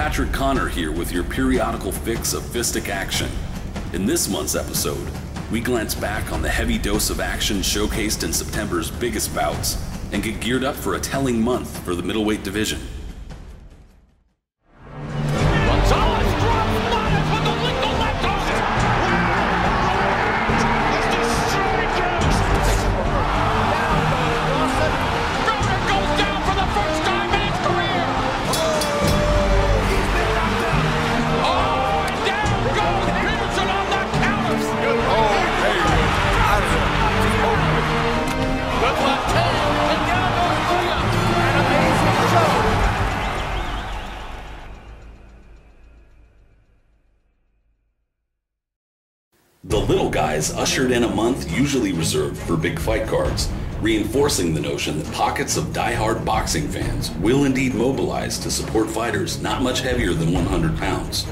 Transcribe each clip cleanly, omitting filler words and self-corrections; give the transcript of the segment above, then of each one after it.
Patrick Connor here with your periodical fix of fistic action. In this month's episode, we glance back on the heavy dose of action showcased in September's biggest bouts and get geared up for a telling month for the middleweight division. The little guys ushered in a month usually reserved for big fight cards, reinforcing the notion that pockets of die-hard boxing fans will indeed mobilize to support fighters not much heavier than 100 pounds.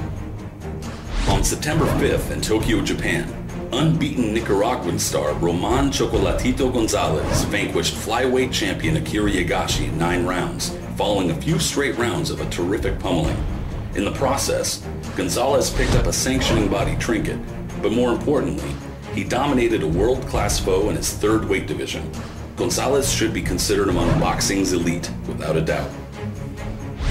On September 5th in Tokyo, Japan, unbeaten Nicaraguan star Roman Chocolatito Gonzalez vanquished flyweight champion Akira Yagashi in 9 rounds, following a few straight rounds of a terrific pummeling. In the process, Gonzalez picked up a sanctioning body trinket, but more importantly, he dominated a world-class foe in his 3rd weight division. Gonzalez should be considered among boxing's elite, without a doubt.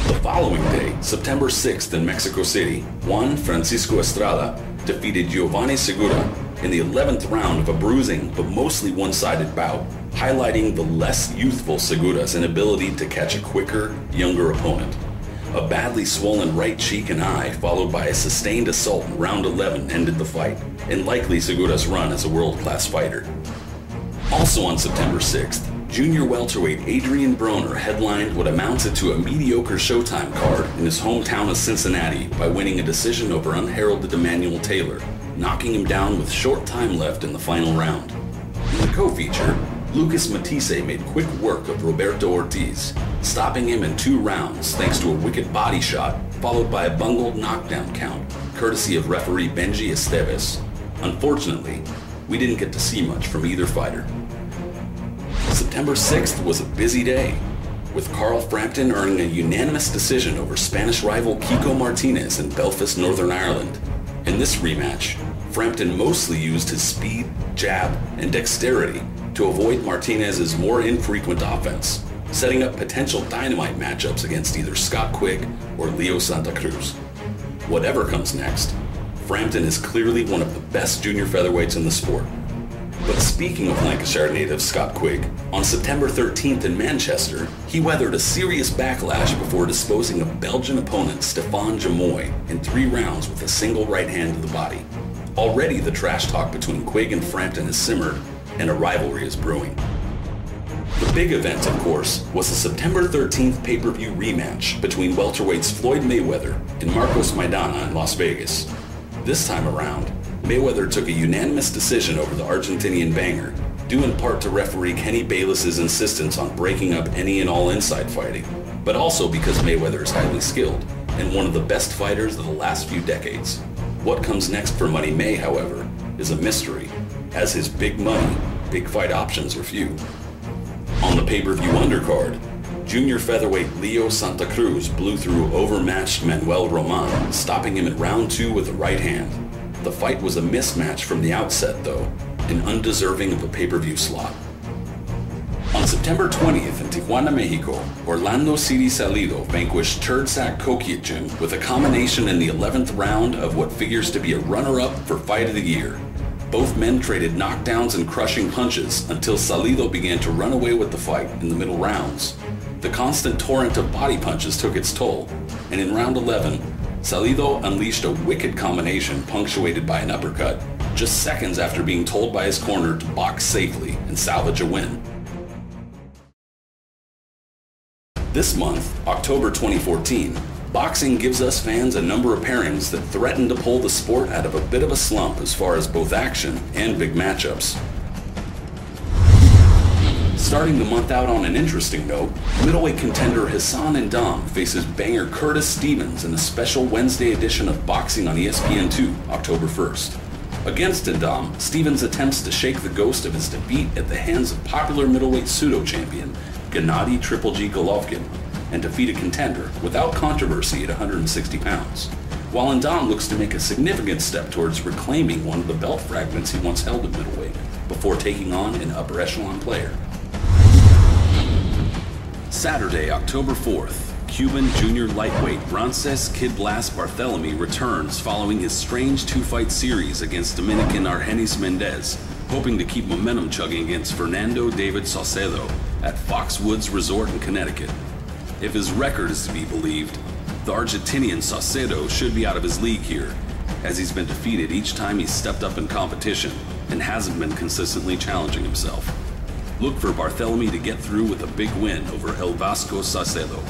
The following day, September 6th in Mexico City, Juan Francisco Estrada defeated Giovanni Segura in the 11th round of a bruising but mostly one-sided bout, highlighting the less youthful Segura's inability to catch a quicker, younger opponent. A badly swollen right cheek and eye, followed by a sustained assault in round 11, ended the fight, and likely Segura's run as a world-class fighter. Also on September 6th, junior welterweight Adrian Broner headlined what amounted to a mediocre Showtime card in his hometown of Cincinnati by winning a decision over unheralded Emmanuel Taylor, knocking him down with short time left in the final round. In the co-feature, Lucas Matisse made quick work of Roberto Ortiz, stopping him in 2 rounds thanks to a wicked body shot, followed by a bungled knockdown count, courtesy of referee Benji Esteves. Unfortunately, we didn't get to see much from either fighter. September 6th was a busy day, with Carl Frampton earning a unanimous decision over Spanish rival Kiko Martinez in Belfast, Northern Ireland. In this rematch, Frampton mostly used his speed, jab, and dexterity to avoid Martinez's more infrequent offense, setting up potential dynamite matchups against either Scott Quigg or Leo Santa Cruz. Whatever comes next, Frampton is clearly one of the best junior featherweights in the sport. But speaking of Lancashire native Scott Quigg, on September 13th in Manchester, he weathered a serious backlash before disposing of Belgian opponent Stéphane Jamoy in 3 rounds with a single right hand to the body. Already the trash talk between Quigg and Frampton has simmered, and a rivalry is brewing. The big event, of course, was the September 13th pay-per-view rematch between welterweights Floyd Mayweather and Marcos Maidana in Las Vegas. This time around, Mayweather took a unanimous decision over the Argentinian banger, due in part to referee Kenny Bayless's insistence on breaking up any and all inside fighting, but also because Mayweather is highly skilled and one of the best fighters of the last few decades. What comes next for Money May, however, is a mystery, as his big money, big fight options are few. On the pay-per-view undercard, junior featherweight Leo Santa Cruz blew through overmatched Manuel Roman, stopping him in round 2 with a right hand. The fight was a mismatch from the outset, though, and undeserving of a pay-per-view slot. On September 20th in Tijuana, Mexico, Orlando City Salido vanquished Turdsack Kokiachin with a combination in the 11th round of what figures to be a runner-up for Fight of the Year. Both men traded knockdowns and crushing punches until Salido began to run away with the fight in the middle rounds. The constant torrent of body punches took its toll, and in round 11, Salido unleashed a wicked combination punctuated by an uppercut, just seconds after being told by his corner to box safely and salvage a win. This month, October 2014, boxing gives us fans a number of pairings that threaten to pull the sport out of a bit of a slump as far as both action and big matchups. Starting the month out on an interesting note, middleweight contender Hassan N'Dam faces banger Curtis Stevens in a special Wednesday edition of Boxing on ESPN2, October 1st. Against N'Dam, Stevens attempts to shake the ghost of his defeat at the hands of popular middleweight pseudo-champion Gennady Triple G Golovkin, and defeat a contender without controversy at 160 pounds, while Ndam looks to make a significant step towards reclaiming one of the belt fragments he once held at middleweight before taking on an upper echelon player. Saturday, October 4th, Cuban junior lightweight Frances Kid Blast Barthelemy returns following his strange two-fight series against Dominican Argenis Mendez, hoping to keep momentum chugging against Fernando David Saucedo at Foxwoods Resort in Connecticut. If his record is to be believed, the Argentinian Saucedo should be out of his league here, as he's been defeated each time he's stepped up in competition and hasn't been consistently challenging himself. Look for Barthelemy to get through with a big win over El Vasco Saucedo.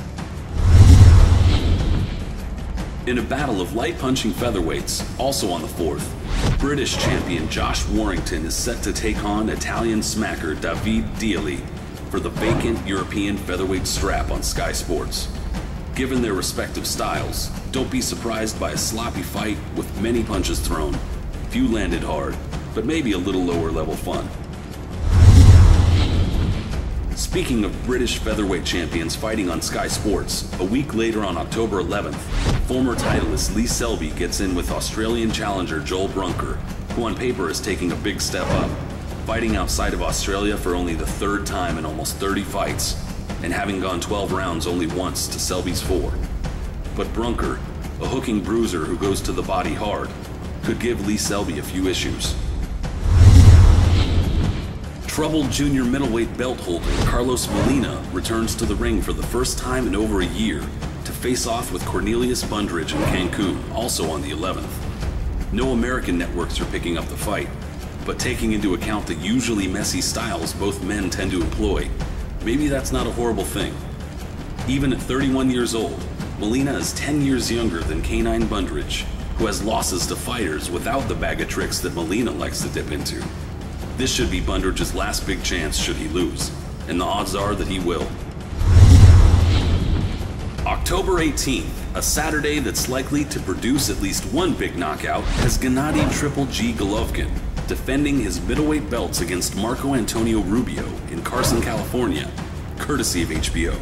In a battle of light-punching featherweights, also on the 4th, British champion Josh Warrington is set to take on Italian smacker David Diali for the vacant European featherweight strap on Sky Sports. Given their respective styles, don't be surprised by a sloppy fight with many punches thrown, few landed hard, but maybe a little lower level fun. Speaking of British featherweight champions fighting on Sky Sports, a week later on October 11th, former titleist Lee Selby gets in with Australian challenger Joel Brunker, who on paper is taking a big step up, fighting outside of Australia for only the 3rd time in almost 30 fights, and having gone 12 rounds only once to Selby's 4. But Brunker, a hooking bruiser who goes to the body hard, could give Lee Selby a few issues. Troubled junior middleweight belt holder Carlos Molina returns to the ring for the first time in over a year to face off with Cornelius Bundridge in Cancun, also on the 11th. No American networks are picking up the fight, but taking into account the usually messy styles both men tend to employ, maybe that's not a horrible thing. Even at 31 years old, Molina is 10 years younger than Canine Bundridge, who has losses to fighters without the bag of tricks that Molina likes to dip into. This should be Bundridge's last big chance should he lose, and the odds are that he will. October 18th, a Saturday that's likely to produce at least one big knockout, has Gennady Triple G Golovkin defending his middleweight belts against Marco Antonio Rubio in Carson, California, courtesy of HBO.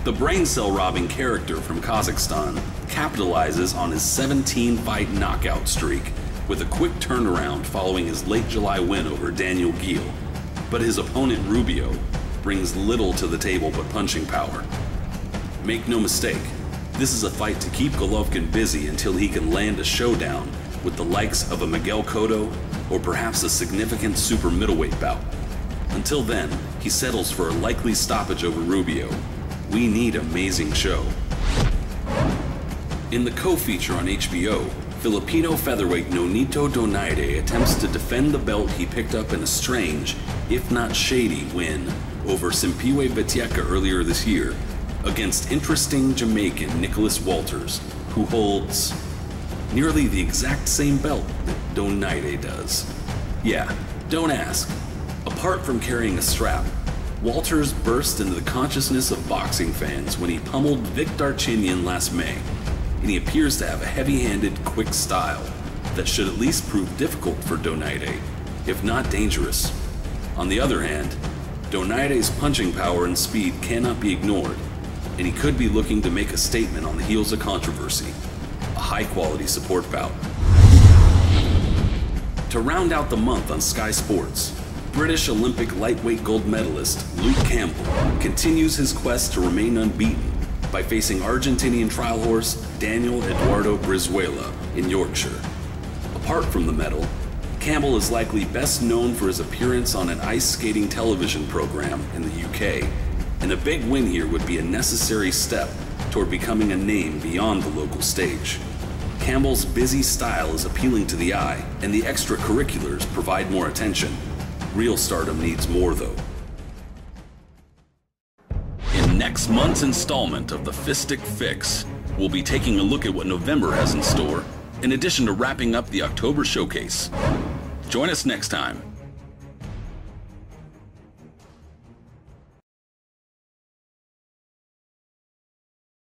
The brain cell robbing character from Kazakhstan capitalizes on his 17-fight knockout streak with a quick turnaround following his late July win over Daniel Geale. But his opponent Rubio brings little to the table but punching power. Make no mistake, this is a fight to keep Golovkin busy until he can land a showdown with the likes of a Miguel Cotto or perhaps a significant super middleweight bout. Until then, he settles for a likely stoppage over Rubio. We need amazing show. In the co-feature on HBO, Filipino featherweight Nonito Donaire attempts to defend the belt he picked up in a strange, if not shady, win over Simpiwe Betieka earlier this year against interesting Jamaican Nicholas Walters, who holds nearly the exact same belt that Donaire does. Yeah, don't ask. Apart from carrying a strap, Walters burst into the consciousness of boxing fans when he pummeled Vic Darchinyan last May, and he appears to have a heavy-handed, quick style that should at least prove difficult for Donaire, if not dangerous. On the other hand, Donaire's punching power and speed cannot be ignored, and he could be looking to make a statement on the heels of controversy, a high-quality support bout. To round out the month on Sky Sports, British Olympic lightweight gold medalist Luke Campbell continues his quest to remain unbeaten by facing Argentinian trial horse Daniel Eduardo Brizuela in Yorkshire. Apart from the medal, Campbell is likely best known for his appearance on an ice skating television program in the UK, and a big win here would be a necessary step toward becoming a name beyond the local stage. Campbell's busy style is appealing to the eye, and the extracurriculars provide more attention. Real stardom needs more, though. In next month's installment of the Fistic Fix, we'll be taking a look at what November has in store, in addition to wrapping up the October showcase. Join us next time.